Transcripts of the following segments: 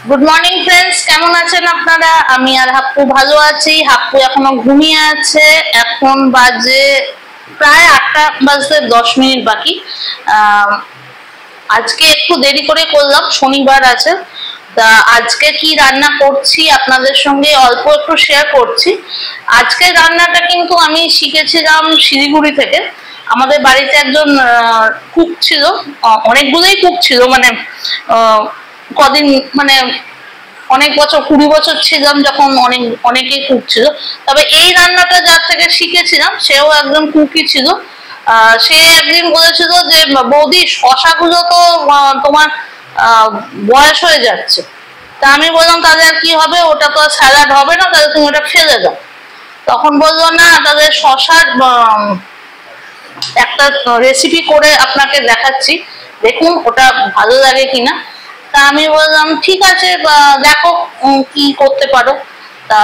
Good morning friends, কেমন আছেন আপনারা? আমি আর হাপ্পু ভালো আছি। হাপ্পু এখনো ঘুমিয়ে আছে। এখন বাজে প্রায় 8টা বাজতে 10 মিনিট বাকি। আজকে একটু দেরি করে করলাম, শনিবার আছে। তা আজকে কি রান্না করছি আপনাদের সঙ্গে অল্প একটু শেয়ার করছি। আজকে রান্নাটা কিন্তু আমি শিখেছিলাম শিলিগুড়ি থেকে। আমাদের বাড়িতে একজন কুক ছিল, অনেকগুলোই কুক ছিল, মানে কদিন মানে অনেক বছর 20 বছর ছিলাম যখন অনেকেই কুক ছিল। তবে এই রান্নাটা যার থেকে শিখেছিলাম সেও একজন কুকই ছিল। সে একদিন বলেছিল যে বৌদি শশাগুলো তো তোমার বয়স হয়ে যাচ্ছে। তা আমি বললাম তাহলে আর কি হবে, ওটা তো স্যালাড হবে না, তাহলে তুমি ওটা ফেলে দাও। তখন বললো না, তাদের শশার একটা রেসিপি করে আপনাকে দেখাচ্ছি, দেখুন ওটা ভালো লাগে কিনা। তা আমি বললাম ঠিক আছে, দেখো কি করতে পারো। তা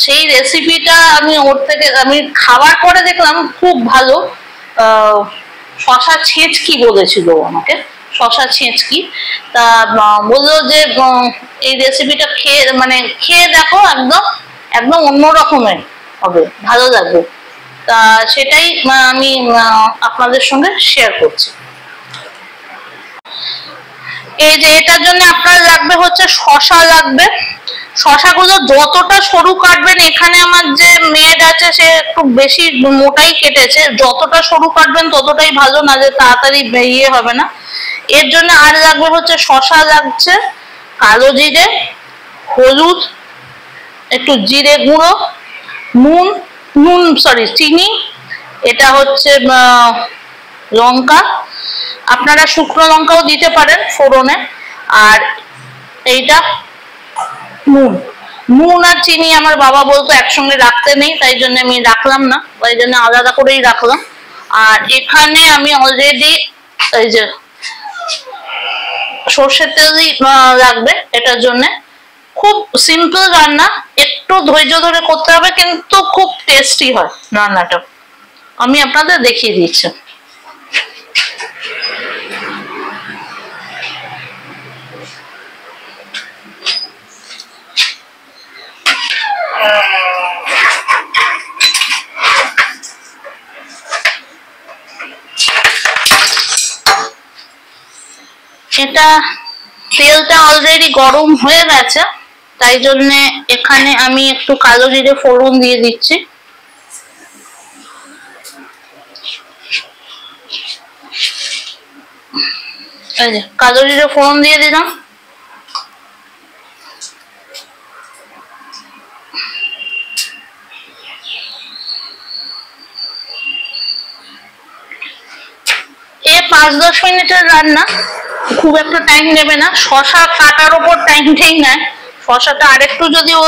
সেই রেসিপিটা আমি ওর থেকে আমি খাওয়ার পরে দেখলাম খুব ভালো। শশা ছেঁচকি বলেছিল আমাকে, শশা ছেঁচকি। তা বললো যে এই রেসিপিটা খেয়ে দেখো, একদম একদম অন্য রকমের হবে, ভালো লাগবে। তা সেটাই আমি আপনাদের সঙ্গে শেয়ার করছি। এই যে এটার জন্য আপনার লাগবে হচ্ছে শশা লাগবে। শশাগুলো যতটা সরু কাটবেন, এখানে আমার যে মেড আছে সে একটু বেশি মোটাই কেটেছে, যতটা সরু কাটবেন ততটাই ভালো, না যে তাড়াতাড়ি ইয়ে হবে না। এর জন্য আর লাগবে হচ্ছে শশা লাগছে, কালো জিরে, হলুদ, একটু জিরে গুঁড়ো, চিনি, এটা হচ্ছে লঙ্কা, আপনারা শুকনো লঙ্কাও দিতে পারেন ফোড়নে। আর এইটা নুন আর চিনি আমার বাবা বলতো একসঙ্গে রাখতে নেই, তাই জন্য আমি রাখলাম না, তাই জন্য আলাদা করেই রাখলাম। আর এখানে আমি অলরেডি এই যে সর্ষের তেলই লাগবে এটার জন্য। খুব সিম্পল রান্না, একটু ধৈর্য ধরে করতে হবে, কিন্তু খুব টেস্টি হয় রান্নাটা। আমি আপনাদের দেখিয়ে দিচ্ছি। এটা তেলটা অলরেডি গরম হয়ে গেছে, তাই জন্য এখানে আমি একটু কালো জিরে ফোড়ন দিয়ে দিচ্ছি। এই যে কালো জিরে ফোড়ন দিয়ে দিলাম। এ 5-10 মিনিটের রান্না, খুব একটা টাইম নেবে না। শশা কাটার ওপর টাইমটাই নেয়। শশাটা আরেকটু যদি ও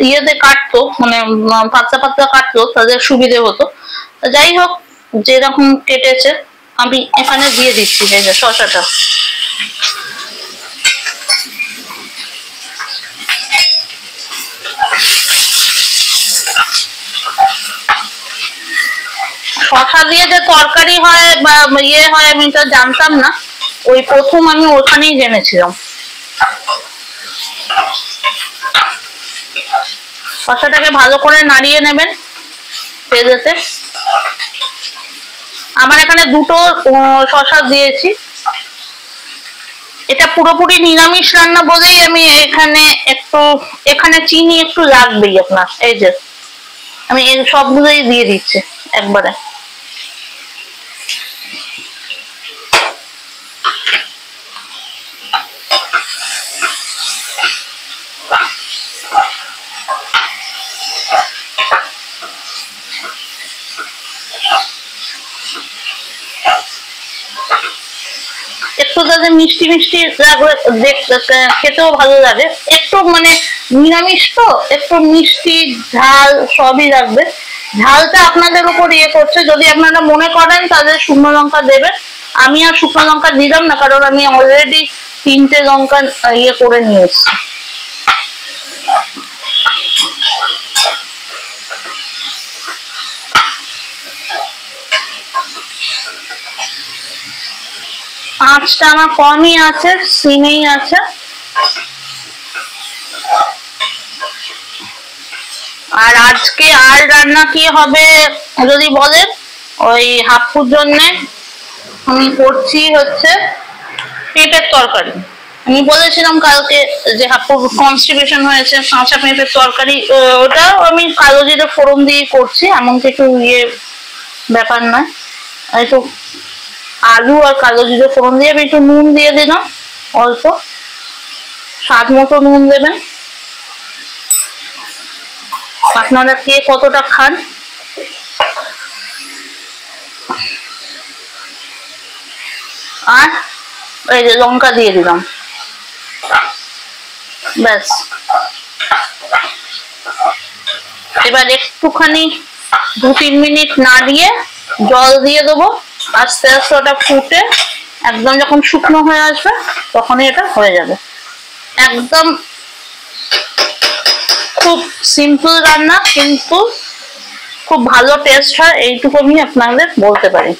ইয়েতে কাটতো, মানে পাতলা পাতলা কাটতো, তাদের সুবিধে হতো। যাই হোক, যেরকম কেটেছে আমি এখানে দিয়ে দিচ্ছি এই যে শশাটা। শশা দিয়ে যে তরকারি হয় বা ইয়ে হয় আমি তো জানতাম না, ওই প্রথম আমি ওখানেই জেনেছিলাম। শশাটাকে ভালো করে নাড়িয়ে নেবেন তেলেতে। আমার এখানে 2টো শশা দিয়েছি। এটা পুরোপুরি নিরামিষ রান্না বলেই আমি এখানে চিনি একটু লাগবেই আপনার। এই যে আমি এই সবগুলোই দিয়ে দিচ্ছি একবারে। একটু যাতে মিষ্টি মিষ্টি লাগবে, খেতেও ভালো লাগে। একটু মানে নিরামিষ তো, একটু মিষ্টি ঝাল সবই লাগবে। ঝালটা আপনাদের উপর ইয়ে করছে, যদি আপনারা মনে করেন তাহলে শুকনো লঙ্কা দেবেন। আমি আর শুকনো লঙ্কা দিলাম না, কারণ আমি অলরেডি 3টে লঙ্কা ইয়ে করে নিয়ে এসছি। আঁচটা আমার কমই আছে, সিমেই আছে। আর আজকে আর রান্না কি হবে যদি বলেন, ওই হাপ্পুর জন্য আমি করছি হচ্ছে পেঁপের তরকারি। আমি বলেছিলাম কালকে যে হাপ্পুর কনস্টিপেশন হয়েছে, কাঁচা পেঁপের তরকারি, ওটা আমি কালো জিরে ফোড়ন দিয়ে করছি, এমন কিছু ব্যাপার নয়। একটু আলু আর কালো জিরে ফোড়ন দিয়ে আমি একটু নুন দিয়ে দিলাম, অল্প স্বাদ মতো নুন দেবেন। আপনারা কে কতটা খান। আর এই যে লঙ্কা দিয়ে দিলাম, ব্যাস। এবার একটুখানি 2-3 মিনিট নাড়িয়ে জল দিয়ে দেবো, আস্তে আস্তে ওটা ফুটে একদম যখন শুকনো হয়ে আসবে তখনই এটা হয়ে যাবে। একদম খুব সিম্পল রান্না, কিন্তু খুব ভালো টেস্ট হয়, এইটুকু আমি আপনাদের বলতে পারি।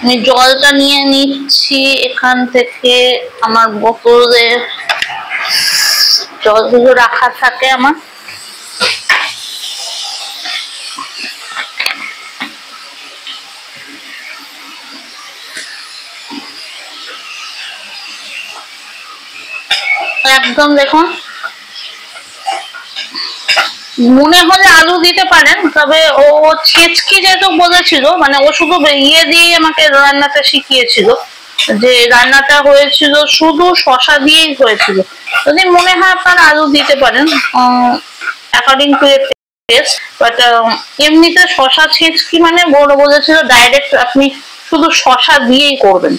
আমি জলটা নিয়ে নিচ্ছি এখান থেকে, আমার বোতলে জলগুলো রাখা থাকে আমার। একদম দেখুন, মনে হলে আলু দিতে পারেন, তবে ও ছেচকি যেহেতু বলেছিল, মানে ও শুধু দিয়ে আমাকে রান্নাটা শিখিয়েছিল, যে রান্নাটা হয়েছিল শুধু শসা দিয়েই হয়েছিল। যদি মনে হয় আপনারা আলু দিতে পারেন অ্যাকর্ডিং টু এর টেস্ট, বাট এমনিতে শসা ছেচকি মানে বড় বলেছিল ডাইরেক্ট আপনি শুধু শসা দিয়েই করবেন।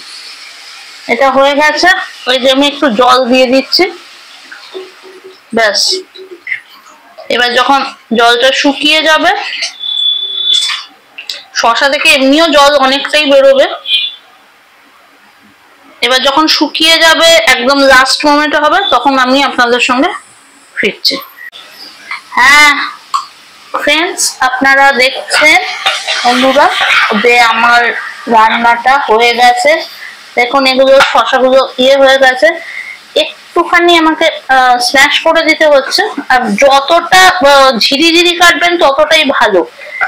এটা হয়ে গেছে, ওই যে আমি একটু জল দিয়ে দিচ্ছি, ব্যাস। এবার যখন জলটা শুকিয়ে যাবে, শসা থেকে এমনিও জল অনেকটাই বেরোবে, এবার যখন শুকিয়ে যাবে একদম লাস্ট মোমেন্টে হবে, তখন আমি আপনাদের সঙ্গে ফিরছি। হ্যাঁ ফ্রেন্ডস, আপনারা দেখছেন বন্ধুরা যে আমার রান্নাটা হয়ে গেছে। দেখুন এগুলো শসাগুলো হয়ে গেছে, একটুখানি আমাকে স্ম্যাশ করে দিতে হচ্ছে। আর যতটা ঝিরিঝিরি কাটবেন ততটাই ভালো।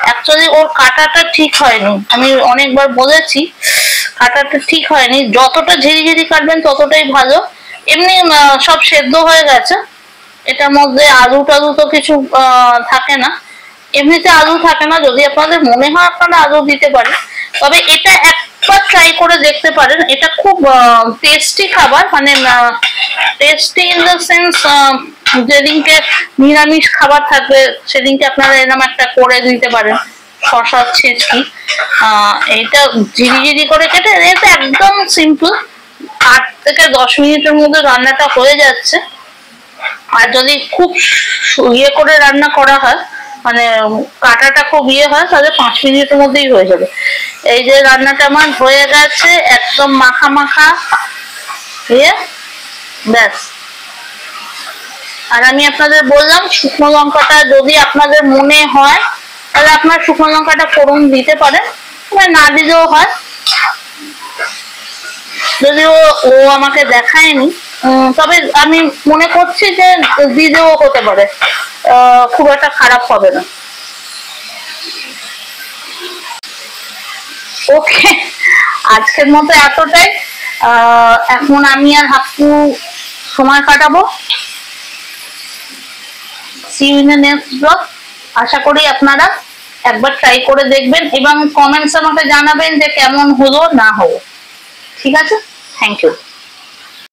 অ্যাকচুয়ালি ওর কাটাটা ঠিক হয়নি, আমি অনেকবার বলেছি কাটাটা ঠিক হয়নি, যতটা ঝিরিঝিরি কাটবেন ততটাই ভালো। এমনি সব সেদ্ধ হয়ে গেছে, এটার মধ্যে আলু টালু তো কিছু থাকে না, এমনিতে আলু থাকে না। যদি আপনাদের মনে হয় আপনারা আলু দিতে পারেন, তবে এটা একবার ট্রাই করে দেখতে পারেন। এটা খুব টেস্টি খাবার, মানে টেস্টি ইন দ্য সেন্স, যেদিনকে নিরামিষ খাবার থাকবে সেদিনকে আপনারা এরকম একটা করে দিতে পারেন। শসা ছেচকি এইটা ঝিরিঝিরি করে কেটে, এটা একদম সিম্পল, 8 থেকে 10 মিনিটের মধ্যে রান্নাটা হয়ে যাচ্ছে। আর যদি খুব করে রান্না করা হয়, মানে কাটাটা খুব হয়, তাহলে 5 মিনিটের মধ্যেই হয়ে যাবে। এই যে রান্নাটা আমার হয়ে গেছে, একদম মাখা মাখা, ব্যাস। আর আমি আপনাদের বললাম শুকনো লঙ্কাটা যদি আপনাদের মনে হয় তাহলে আপনার শুকনো লঙ্কাটা ফোড়ন দিতে পারেন, না দিলেও হয়। যদিও ও আমাকে দেখায়নি, তবে আমি মনে করছি যে দিলেও হতে পারে, খুব একটা খারাপ হবে না। ওকে, আজকের মতো এতটাই। এখন আমি আর হাপ্পু সময় কাটাবো। See you in the next blog. আশা করি আপনারা একবার ট্রাই করে দেখবেন এবং কমেন্টস আমাকে জানাবেন যে কেমন হলো না হলো। ঠিক আছে, থ্যাংক ইউ।